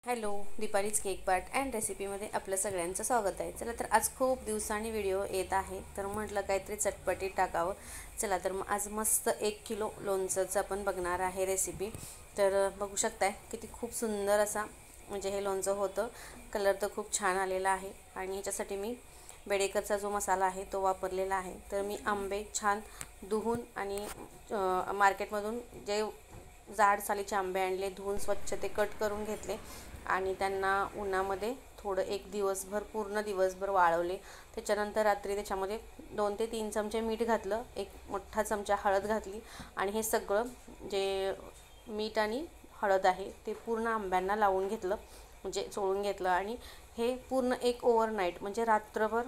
Hello, दीपालीज cake part and रेसिपीमध्ये आपलं सगळ्यांचं स्वागत आहे. चला तर आज खूप दिवसांनी व्हिडिओ येत आहे, तर म्हटलं काहीतरी चटपटीत टाकावं. चला तर मग आज मस्त 1 किलो लोणचंचं आपण बघणार आहे रेसिपी. तर बघू शकताय किती खूप सुंदर असा म्हणजे हे लोणचं होतं. कलर तर खूप छान आलेला आहे आणि ह्याच्यासाठी मी बेडेकरचा जो मसाला आहे तो वापरलेला आहे. तर मी आंबे छान धुवून आणि मार्केटमधून जे जाड सालीचे आंबे आणले, धुवून स्वच्छ ते कट करून घेतले आणि त्यांना उन्हामध्ये थोडं एक दिवसभर पूर्ण दिवसभर वाळवले. त्याच्यानंतर रात्री त्याच्यामध्ये 2 ते 3 चमचे मीठ घातलं, एक मोठा चमचा हळद घातली आणि हे सगळं जे मीठ आणि हळद आहे ते पूर्ण आंब्यांना लावून घेतलं, म्हणजे चोळून घेतलं आणि हे पूर्ण एक ओव्हरनाईट म्हणजे रात्रभर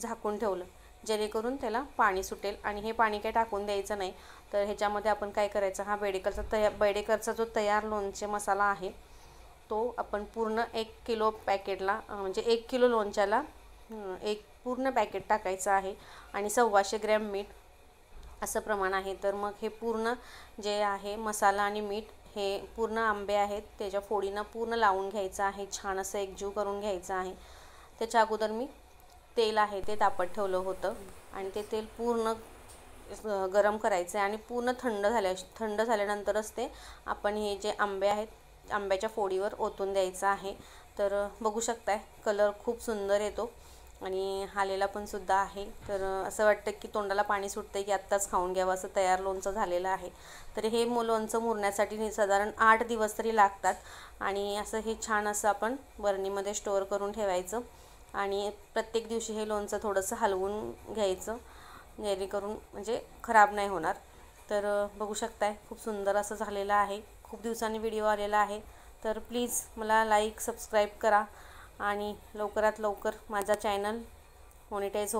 झाकून ठेवलं, जेणेकरून त्याला पाणी सुटेल. आणि हे पाणी काय टाकून द्यायचं नाही. तर ह्याच्यामध्ये आपण काय करायचं, हा बेडेकरचा जो तयार लोणचे मसाला आहे तो आपण पूर्ण 1 किलो पॅकेटला म्हणजे 1 किलो लोणच्याला एक पूर्ण पॅकेट टाकायचं आहे आणि 125 ग्रॅम मीठ असं प्रमाण आहे. तर मग हे पूर्ण जे आहे मसाला आणि मीठ हे पूर्ण आंबे आहेत त्याच्या फोडीनं पूर्ण लावून घ्यायचं आहे, छान असं एकजीव करून घ्यायचं आहे. त्याच्या अगोदर मी तेल आहे ते तापत ठेवलं होतं आणि ते तेल पूर्ण गरम करायचं आहे आणि पूर्ण थंड झाल्यानंतरच ते आपण हे जे आंबे आहेत आंब्याच्या फोडीवर ओतून द्यायचं आहे. तर बघू शकताय कलर खूप सुंदर येतो आणि आलेला पण सुद्धा आहे. तर असं वाटतं की तोंडाला पाणी सुटतं की आत्ताच खाऊन घ्यावं, असं तयार लोणचं झालेलं आहे. तर हे लोणचं मुरण्यासाठी साधारण 8 दिवस तरी लागतात आणि असं हे छान असं आपण बरणीमध्ये स्टोअर करून ठेवायचं आणि प्रत्येक दिवशी हे लोणचं थोडंसं हलवून घ्यायचं, जेणेकरून म्हणजे खराब नाही होणार. तर बघू शकताय खूप सुंदर असं झालेलं आहे. खूप दिवसांनी व्हिडिओ आलेला आहे, तर प्लीज मला लाईक सबस्क्राईब करा आणि लवकरात लवकर माझा चॅनल मॉनिटाईज